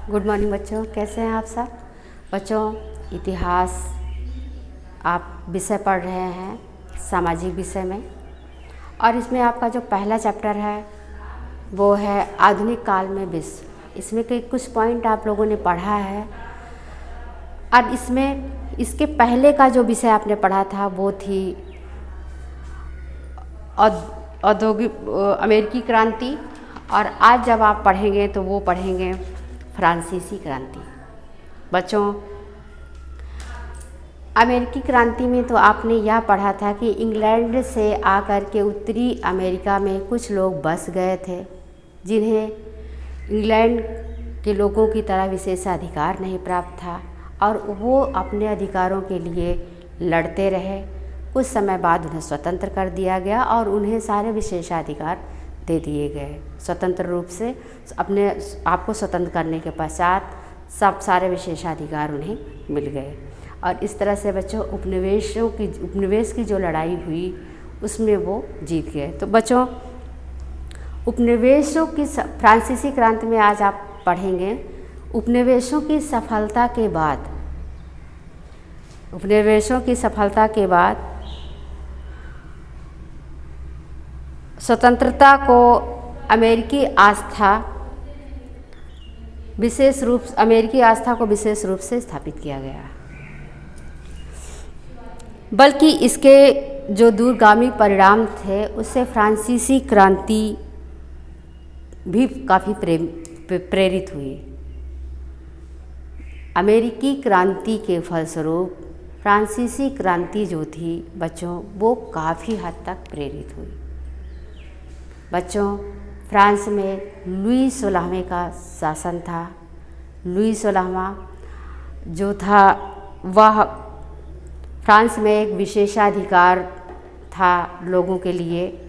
Good morning बच्चों, कैसे हैं आप सब। बच्चों, इतिहास आप विषय पढ़ रहे हैं सामाजिक विषय में, और इसमें आपका जो पहला चैप्टर है वो है आधुनिक काल में विश्व। इसमें के कुछ पॉइंट आप लोगों ने पढ़ा है, और इसमें इसके पहले का जो विषय आपने पढ़ा था वो थी औद्योगिक अमेरिकी क्रांति, और आज जब आप पढ़ेंगे तो वो पढ़ेंगे फ्रांसीसी क्रांति। बच्चों, अमेरिकी क्रांति में तो आपने यह पढ़ा था कि इंग्लैंड से आकर के उत्तरी अमेरिका में कुछ लोग बस गए थे, जिन्हें इंग्लैंड के लोगों की तरह विशेषाधिकार नहीं प्राप्त था, और वो अपने अधिकारों के लिए लड़ते रहे। कुछ समय बाद उन्हें स्वतंत्र कर दिया गया और उन्हें सारे विशेषाधिकार दे दिए गए। स्वतंत्र रूप से अपने आप को स्वतंत्र करने के पश्चात सब सारे विशेषाधिकार उन्हें मिल गए, और इस तरह से बच्चों उपनिवेश की जो लड़ाई हुई उसमें वो जीत गए। तो बच्चों, उपनिवेशों की फ्रांसीसी क्रांति में आज आप पढ़ेंगे उपनिवेशों की सफलता के बाद स्वतंत्रता को अमेरिकी आस्था को विशेष रूप से स्थापित किया गया, बल्कि इसके जो दूरगामी परिणाम थे उससे फ्रांसीसी क्रांति भी काफ़ी प्रेरित हुई। अमेरिकी क्रांति के फलस्वरूप फ्रांसीसी क्रांति जो थी बच्चों, वो काफ़ी हद तक प्रेरित हुई। बच्चों, फ्रांस में लुई 16वें का शासन था। लुई 16वां जो था वह फ्रांस में एक विशेषाधिकार था लोगों के लिए,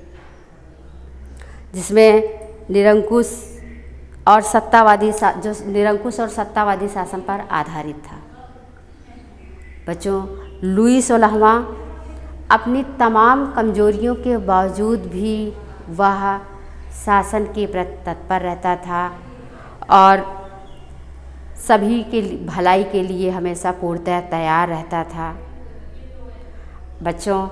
जिसमें निरंकुश और सत्तावादी शासन पर आधारित था। बच्चों, लुई 16वां अपनी तमाम कमजोरियों के बावजूद भी वह शासन के प्रति तत्पर रहता था और सभी के भलाई के लिए हमेशा पूर्णतः तैयार रहता था। बच्चों,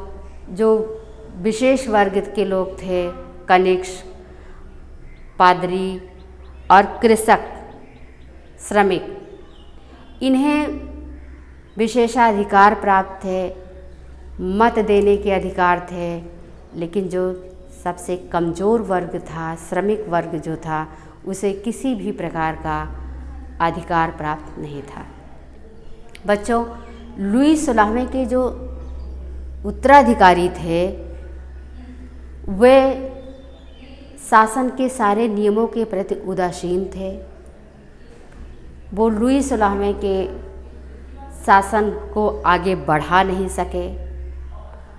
जो विशेष वर्ग के लोग थे, कनिष्ठ, पादरी और कृषक, श्रमिक, इन्हें विशेषाधिकार प्राप्त थे, मत देने के अधिकार थे, लेकिन जो सबसे कमज़ोर वर्ग था, श्रमिक वर्ग जो था, उसे किसी भी प्रकार का अधिकार प्राप्त नहीं था। बच्चों, लुई 16वें के जो उत्तराधिकारी थे वे शासन के सारे नियमों के प्रति उदासीन थे। वो लुई 16वें के शासन को आगे बढ़ा नहीं सके।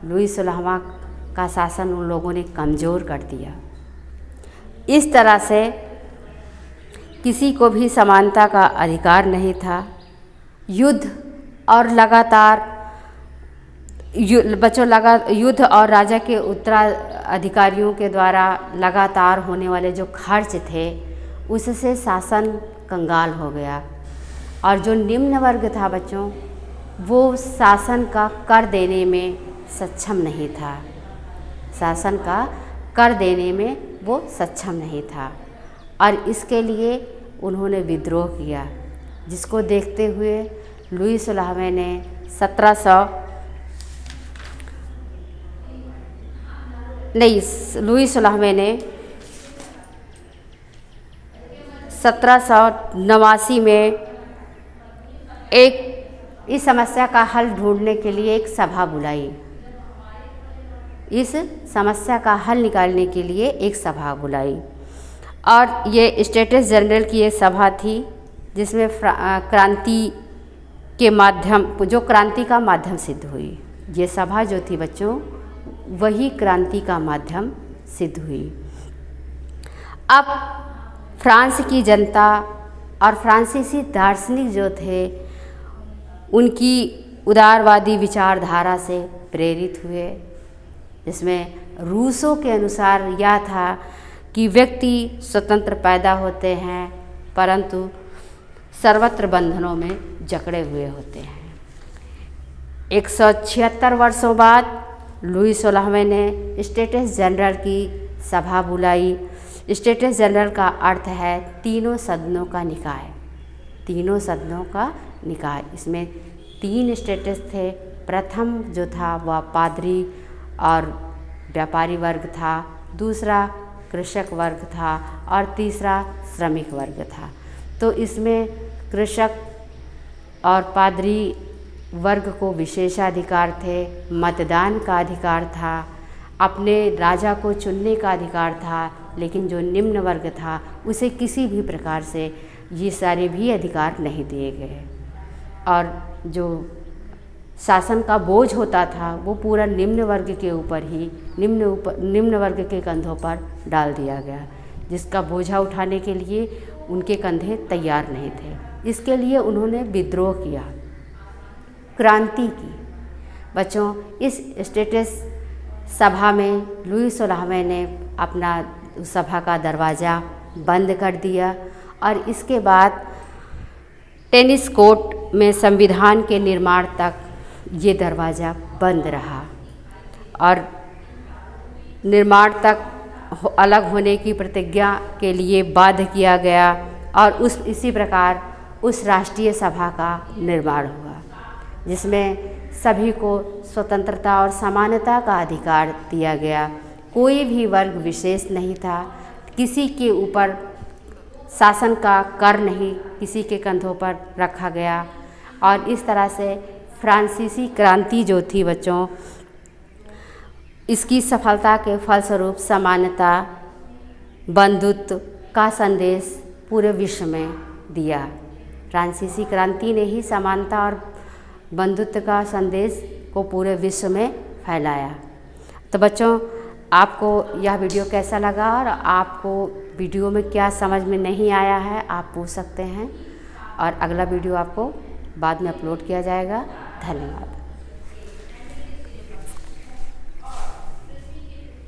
लुई 16वां का शासन उन लोगों ने कमज़ोर कर दिया। इस तरह से किसी को भी समानता का अधिकार नहीं था। युद्ध और राजा के उत्तराधिकारियों के द्वारा लगातार होने वाले जो खर्च थे उससे शासन कंगाल हो गया, और जो निम्न वर्ग था बच्चों, वो शासन का कर देने में सक्षम नहीं था, और इसके लिए उन्होंने विद्रोह किया, जिसको देखते हुए लुई 16वें ने 1789 में इस समस्या का हल ढूंढने के लिए एक सभा बुलाई। इस समस्या का हल निकालने के लिए एक सभा बुलाई, और ये स्टेट्स जनरल की एक सभा थी, जिसमें क्रांति का माध्यम सिद्ध हुई। ये सभा जो थी बच्चों, वही क्रांति का माध्यम सिद्ध हुई। अब फ्रांस की जनता और फ्रांसीसी दार्शनिक जो थे, उनकी उदारवादी विचारधारा से प्रेरित हुए, जिसमें रूसो के अनुसार यह था कि व्यक्ति स्वतंत्र पैदा होते हैं, परंतु सर्वत्र बंधनों में जकड़े हुए होते हैं। 176 वर्षों बाद लुई 16वें ने स्टेट्स जनरल की सभा बुलाई। स्टेट्स जनरल का अर्थ है तीनों सदनों का निकाय, तीनों सदनों का निकाय। इसमें 3 स्टेट्स थे। प्रथम जो था वह पादरी और व्यापारी वर्ग था, दूसरा कृषक वर्ग था और तीसरा श्रमिक वर्ग था। तो इसमें कृषक और पादरी वर्ग को विशेषाधिकार थे, मतदान का अधिकार था, अपने राजा को चुनने का अधिकार था, लेकिन जो निम्न वर्ग था उसे किसी भी प्रकार से ये सारे भी अधिकार नहीं दिए गए। और जो शासन का बोझ होता था वो पूरा निम्न वर्ग के ऊपर ही निम्न वर्ग के कंधों पर डाल दिया गया, जिसका बोझा उठाने के लिए उनके कंधे तैयार नहीं थे। इसके लिए उन्होंने विद्रोह किया, क्रांति की। बच्चों, इस स्टेट्स सभा में लुई 16वें ने अपना सभा का दरवाज़ा बंद कर दिया और इसके बाद टेनिस कोर्ट में संविधान के निर्माण तक ये दरवाज़ा बंद रहा और निर्माण तक अलग होने की प्रतिज्ञा के लिए बाध्य किया गया और इसी प्रकार उस राष्ट्रीय सभा का निर्माण हुआ, जिसमें सभी को स्वतंत्रता और समानता का अधिकार दिया गया। कोई भी वर्ग विशेष नहीं था, किसी के ऊपर शासन का कर नहीं किसी के कंधों पर रखा गया। और इस तरह से फ्रांसीसी क्रांति जो थी बच्चों, इसकी सफलता के फलस्वरूप समानता, बंधुत्व का संदेश पूरे विश्व में दिया। फ्रांसीसी क्रांति ने ही समानता और बंधुत्व का संदेश को पूरे विश्व में फैलाया। तो बच्चों, आपको यह वीडियो कैसा लगा और आपको वीडियो में क्या समझ में नहीं आया है आप पूछ सकते हैं और अगला वीडियो आपको बाद में अपलोड किया जाएगा। धन्यवाद।